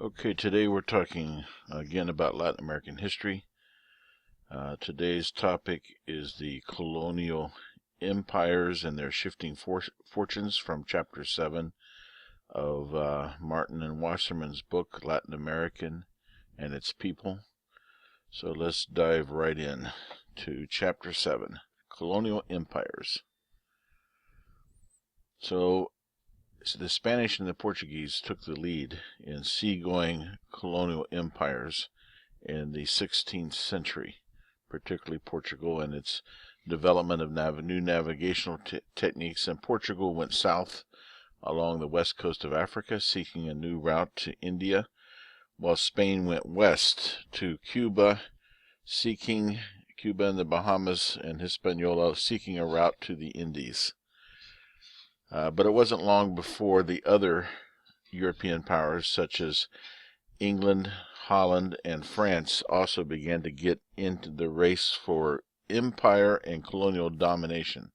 Okay, today we're talking again about Latin American history. Today's topic is the colonial empires and their shifting fortunes from Chapter 7 of Martin and Wasserman's book, Latin American and Its People. So let's dive right in to Chapter 7, Colonial Empires. So the Spanish and the Portuguese took the lead in seagoing colonial empires in the 16th century, particularly Portugal and its development of new navigational techniques. And Portugal went south along the west coast of Africa, seeking a new route to India, while Spain went west to Cuba and the Bahamas and Hispaniola, seeking a route to the Indies. But it wasn't long before the other European powers, such as England, Holland, and France, also began to get into the race for empire and colonial domination.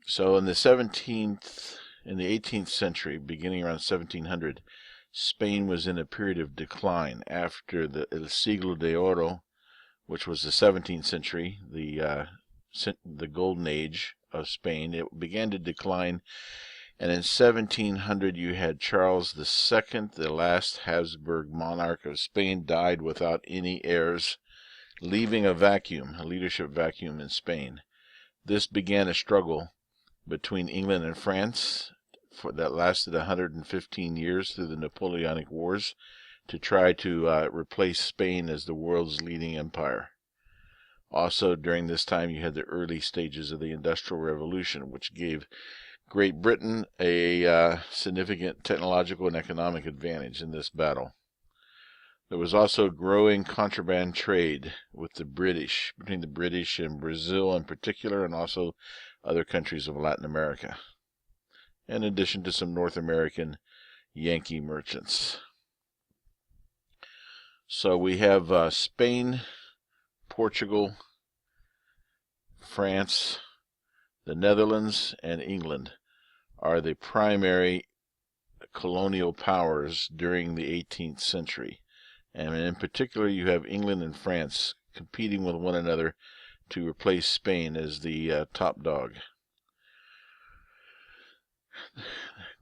So in the 18th century, beginning around 1700, Spain was in a period of decline after the El Siglo de Oro, which was the 17th century, the golden age of Spain. It began to decline, and in 1700 you had Charles II, the last Habsburg monarch of Spain, died without any heirs, leaving a leadership vacuum in Spain. This began a struggle between England and France that lasted 115 years through the Napoleonic Wars to try to replace Spain as the world's leading empire. Also, during this time, you had the early stages of the Industrial Revolution, which gave Great Britain a significant technological and economic advantage in this battle. There was also growing contraband trade with the British, between the British and Brazil in particular, and also other countries of Latin America, in addition to some North American Yankee merchants. So we have Spain, Portugal, France, the Netherlands, and England are the primary colonial powers during the 18th century. And in particular, you have England and France competing with one another to replace Spain as the top dog.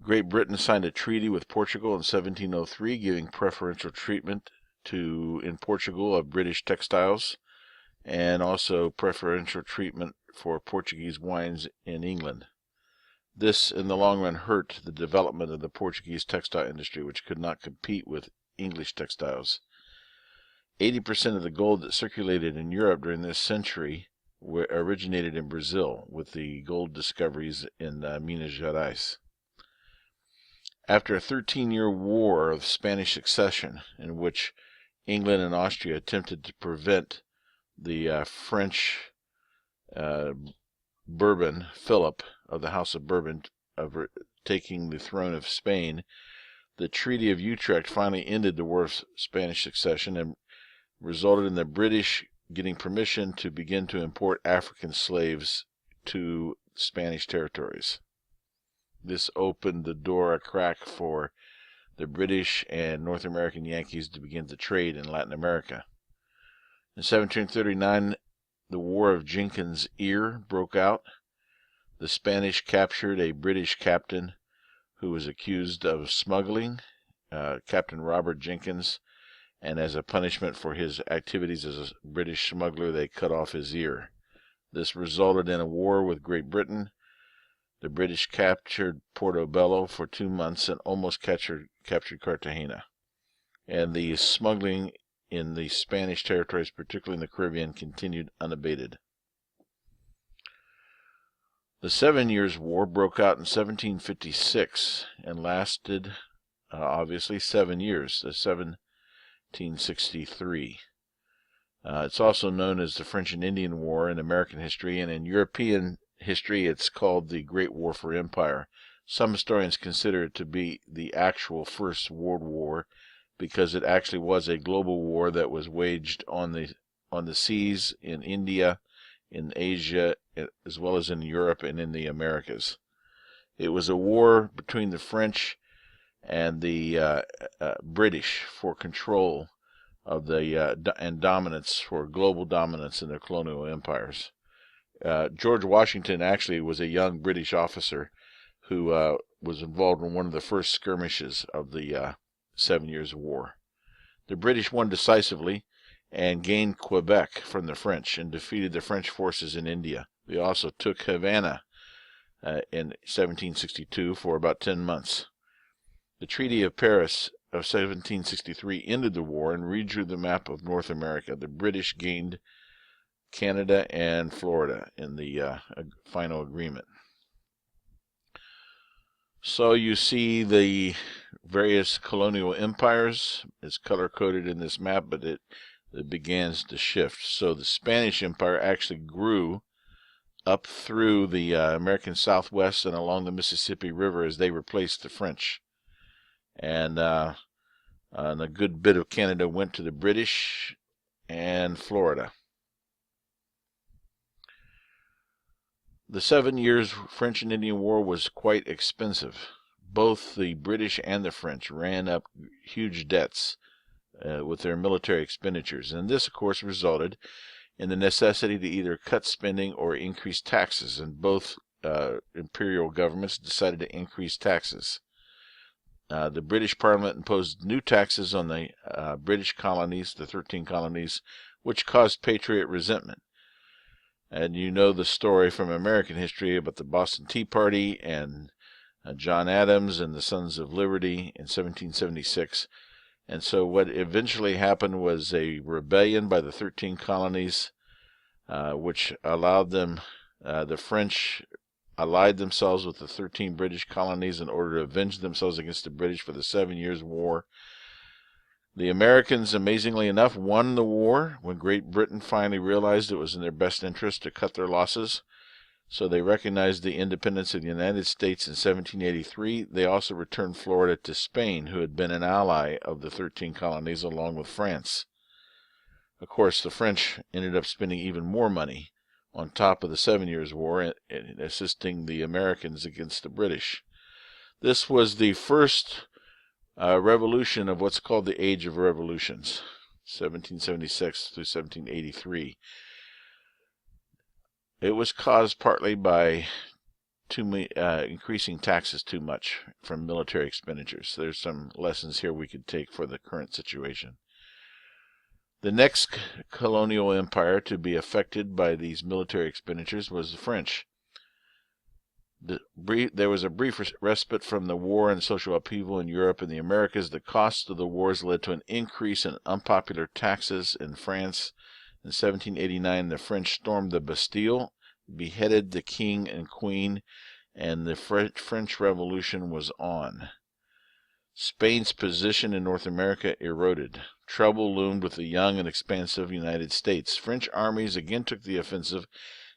Great Britain signed a treaty with Portugal in 1703, giving preferential treatment in Portugal of British textiles, and also preferential treatment for Portuguese wines in England. This, in the long run, hurt the development of the Portuguese textile industry, which could not compete with English textiles. 80% of the gold that circulated in Europe during this century originated in Brazil, with the gold discoveries in Minas Gerais. After a 13-year war of Spanish succession, in which England and Austria attempted to prevent the French Bourbon, Philip of the House of Bourbon, of taking the throne of Spain, the Treaty of Utrecht finally ended the War of Spanish Succession and resulted in the British getting permission to begin to import African slaves to Spanish territories. This opened the door a crack for the British and North American Yankees to begin to trade in Latin America. In 1739, the War of Jenkins' Ear broke out. The Spanish captured a British captain who was accused of smuggling, Captain Robert Jenkins, and as a punishment for his activities as a British smuggler, they cut off his ear. This resulted in a war with Great Britain. The British captured Portobello for 2 months and almost captured Cartagena. And the smuggling in the Spanish territories, particularly in the Caribbean, continued unabated. The 7 Years' War broke out in 1756 and lasted, obviously, 7 years, 1763. It's also known as the French and Indian War in American history, and in European history it's called the Great War for Empire. Some historians consider it to be the actual First World War, because it actually was a global war that was waged on the seas in India, in Asia, as well as in Europe and in the Americas. It was a war between the French and the British for control of the and dominance, for global dominance in their colonial empires. George Washington actually was a young British officer who was involved in one of the first skirmishes of the 7 Years' War. The British won decisively and gained Quebec from the French and defeated the French forces in India. They also took Havana in 1762 for about 10 months. The Treaty of Paris of 1763 ended the war and redrew the map of North America. The British gained Canada and Florida in the final agreement. So you see the various colonial empires is color-coded in this map, but it begins to shift. So the Spanish Empire actually grew up through the American Southwest and along the Mississippi River as they replaced the French. And a good bit of Canada went to the British and Florida. The 7 Years French and Indian War was quite expensive. Both the British and the French ran up huge debts with their military expenditures, and this, of course, resulted in the necessity to either cut spending or increase taxes, and both imperial governments decided to increase taxes. The British Parliament imposed new taxes on the British colonies, the 13 colonies, which caused Patriot resentment. And you know the story from American history about the Boston Tea Party and John Adams and the Sons of Liberty in 1776. And so what eventually happened was a rebellion by the 13 colonies, which allowed them, the French allied themselves with the 13 British colonies in order to avenge themselves against the British for the 7 Years' War. The Americans, amazingly enough, won the war when Great Britain finally realized it was in their best interest to cut their losses. So they recognized the independence of the United States in 1783. They also returned Florida to Spain, who had been an ally of the 13 colonies along with France. Of course, the French ended up spending even more money on top of the 7 Years' War in assisting the Americans against the British. This was the first revolution of what's called the Age of Revolutions, 1776 through 1783. It was caused partly by increasing taxes too much from military expenditures. There's some lessons here we could take for the current situation. The next colonial empire to be affected by these military expenditures was the French. There was a brief respite from the war and social upheaval in Europe and the Americas. The cost of the wars led to an increase in unpopular taxes in France. In 1789, the French stormed the Bastille, beheaded the king and queen, and the French Revolution was on. Spain's position in North America eroded. Trouble loomed with the young and expansive United States. French armies again took the offensive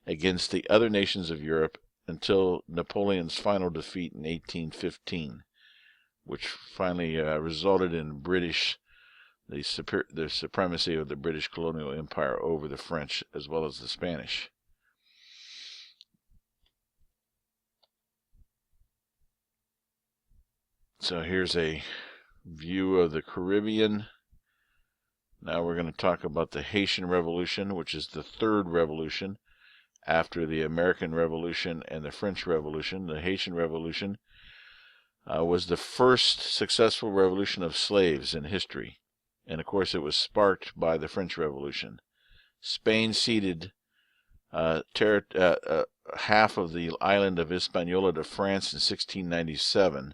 against the other nations of Europe until Napoleon's final defeat in 1815, which finally resulted in the supremacy of the British colonial empire over the French as well as the Spanish. So here's a view of the Caribbean. Now we're going to talk about the Haitian Revolution, which is the third revolution after the American Revolution and the French Revolution. The Haitian Revolution was the first successful revolution of slaves in history. And of course it was sparked by the French Revolution. Spain ceded half of the island of Hispaniola to France in 1697.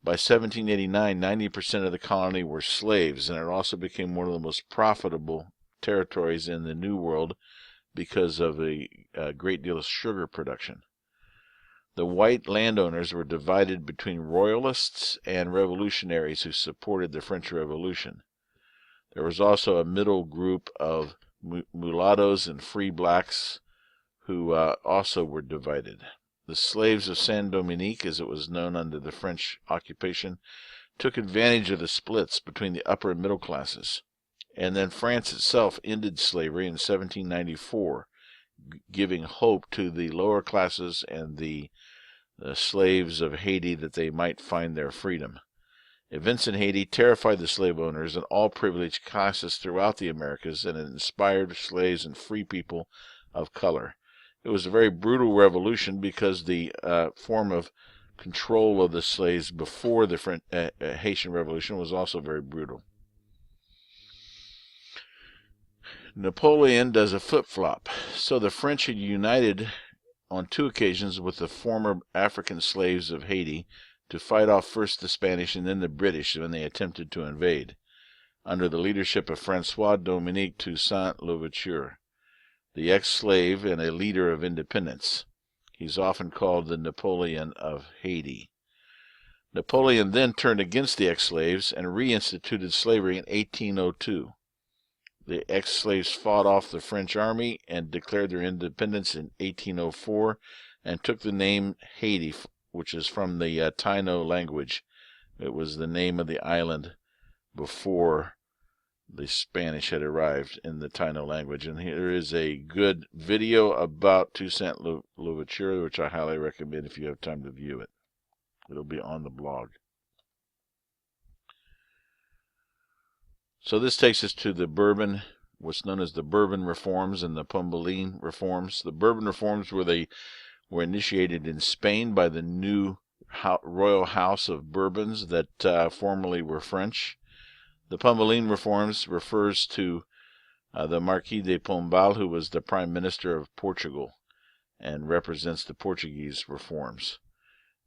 By 1789, 90% of the colony were slaves, and it also became one of the most profitable territories in the New World because of a great deal of sugar production. The white landowners were divided between royalists and revolutionaries who supported the French Revolution. There was also a middle group of mulattoes and free blacks who also were divided. The slaves of Saint-Dominique, as it was known under the French occupation, took advantage of the splits between the upper and middle classes. And then France itself ended slavery in 1794, giving hope to the lower classes and the slaves of Haiti that they might find their freedom. Events in Haiti terrified the slave owners and all privileged classes throughout the Americas, and it inspired slaves and free people of color. It was a very brutal revolution because the form of control of the slaves before the Haitian Revolution was also very brutal. Napoleon does a flip-flop. So the French had united on 2 occasions with the former African slaves of Haiti to fight off first the Spanish and then the British when they attempted to invade, under the leadership of Francois Dominique Toussaint Louverture, the ex-slave and a leader of independence. He's often called the Napoleon of Haiti. Napoleon then turned against the ex-slaves and reinstituted slavery in 1802. The ex-slaves fought off the French army and declared their independence in 1804 and took the name Haiti, which is from the Taino language. It was the name of the island before the Spanish had arrived in the Taino language. And here is a good video about Toussaint Louverture, which I highly recommend if you have time to view it. It'll be on the blog. So this takes us to the Bourbon, what's known as the Bourbon Reforms and the Pombaline Reforms. The Bourbon Reforms were initiated in Spain by the new royal house of Bourbons that formerly were French. The Pombaline Reforms refers to the Marquis de Pombal, who was the Prime Minister of Portugal and represents the Portuguese reforms.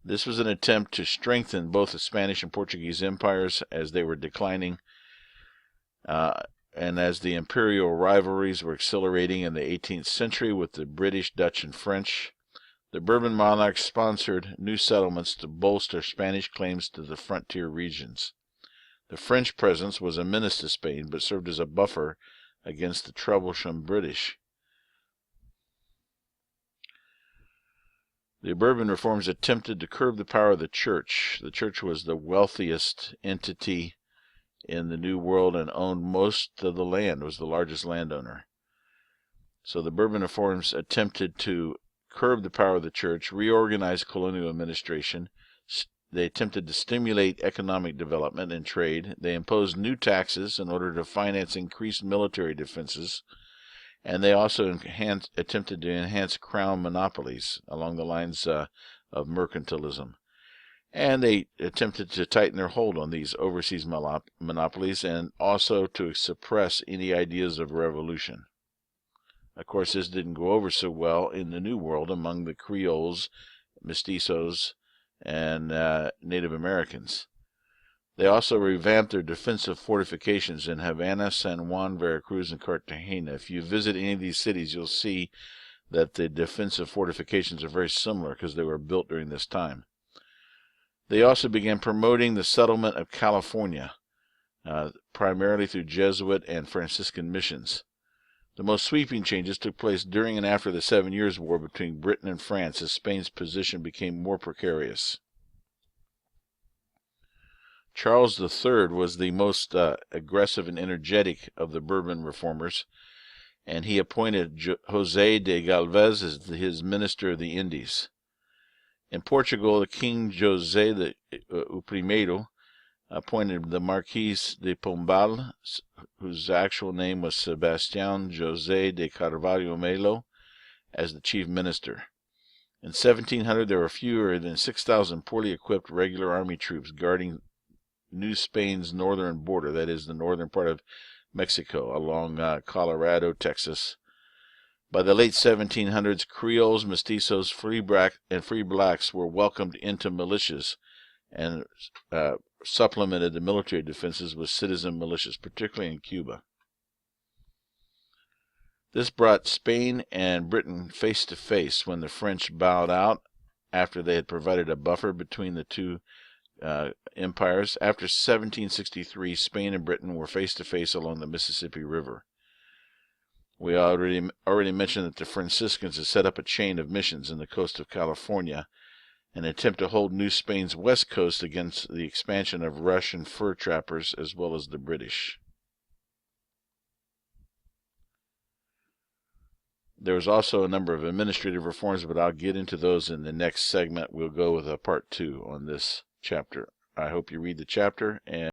This was an attempt to strengthen both the Spanish and Portuguese empires as they were declining, and as the imperial rivalries were accelerating in the 18th century with the British, Dutch, and French. The Bourbon monarchs sponsored new settlements to bolster Spanish claims to the frontier regions. The French presence was a menace to Spain, but served as a buffer against the troublesome British. The Bourbon Reforms attempted to curb the power of the Church. The Church was the wealthiest entity in the New World and owned most of the land, was the largest landowner. So the Bourbon Reforms attempted to curb the power of the Church, reorganize colonial administration. They attempted to stimulate economic development and trade. They imposed new taxes in order to finance increased military defenses. And they also attempted to enhance crown monopolies along the lines of mercantilism. And they attempted to tighten their hold on these overseas monopolies and also to suppress any ideas of revolution. Of course, this didn't go over so well in the New World among the Creoles, mestizos, and Native Americans. They also revamped their defensive fortifications in Havana, San Juan, Veracruz, and Cartagena. If you visit any of these cities, you'll see that the defensive fortifications are very similar because they were built during this time. They also began promoting the settlement of California, primarily through Jesuit and Franciscan missions. The most sweeping changes took place during and after the 7 Years' War between Britain and France as Spain's position became more precarious. Charles III was the most aggressive and energetic of the Bourbon reformers, and he appointed José de Galvez as his minister of the Indies. In Portugal, the King José I appointed the Marquis de Pombal, whose actual name was Sebastián José de Carvalho Melo, as the chief minister. In 1700, there were fewer than 6,000 poorly equipped regular army troops guarding New Spain's northern border, that is, the northern part of Mexico, along Colorado, Texas. By the late 1700s, Creoles, mestizos, free blacks were welcomed into militias and supplemented the military defenses with citizen militias, particularly in Cuba. This brought Spain and Britain face to face when the French bowed out after they had provided a buffer between the two empires. After 1763, Spain and Britain were face to face along the Mississippi River. We already mentioned that the Franciscans had set up a chain of missions in the coast of California in an attempt to hold New Spain's west coast against the expansion of Russian fur trappers as well as the British. There was also a number of administrative reforms, but I'll get into those in the next segment. We'll go with a part 2 on this chapter I hope you read the chapter, and